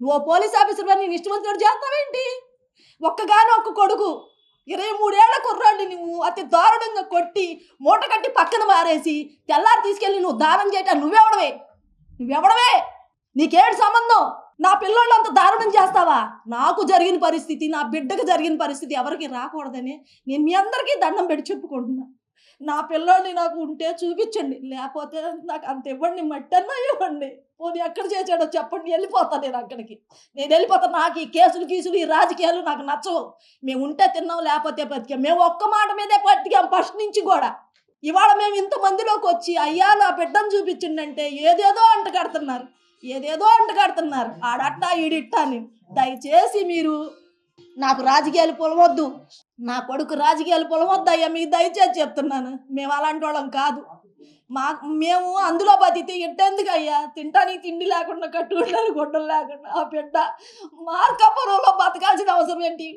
నువ్వు police officer నీ ఇష్టం వచ్చినట్టు చేస్తావేంటి? ఒక్కగానో ఒక్క కొడుకు 23 ఏళ్ల కుర్రాడిని నువ్వు అతి దారుణంగా కొట్టి మూట కట్టి పక్కన మారేసి తెల్లారి తీసుకెళ్ళి నువ్వు దానం చేయటం నువ్వెవడవే? నీకేడు సంబంధం? నా పిల్లోళ్ళు అంత దారుణం చేస్తావా? నాకు జరిగిన పరిస్థితి, నా బిడ్డకు జరిగిన పరిస్థితి ఎవరికి రాకూడదని నేను మీ అందరికీ దండం పెట్టి చెప్పుకుంటున్నా. నా పిల్లోడిని నాకు ఉంటే చూపించండి, లేకపోతే నాకు అంత ఇవ్వండి, మట్టన్నా ఇవ్వండి. పోనీ ఎక్కడ చేసాడో చెప్పండి, వెళ్ళిపోతాను నేను అక్కడికి. నేను వెళ్ళిపోతాను. నాకు ఈ కేసులు గీసులు ఈ రాజకీయాలు నాకు నచ్చవు. మేము ఉంటే తిన్నాం, లేకపోతే బతికాం. మేము ఒక్క మాట మీదే బతికాం ఫస్ట్ నుంచి కూడా. ఇవాళ మేము ఇంతమందిలోకి వచ్చి అయ్యా నా బిడ్డను చూపించండి అంటే ఏదేదో అంటగడుతున్నారు. ఆడట్టా ఈడిట్టా అని. దయచేసి మీరు నాకు రాజకీయాలు పొలవద్దు, నా కొడుకు రాజకీయాలు పొలవద్దు అయ్యా, మీకు దయచేసి చెప్తున్నాను. మేము అలాంటి వాళ్ళం కాదు. మేము అందులో బతికితే ఎట్టేందుకు అయ్యా? తింటానికి తిండి లేకుండా, కట్టుకుంటానికి గుడ్డలు లేకుండా ఆ బిడ్డ మార్కాపురంలో బతకాల్సిన అవసరం ఏంటి?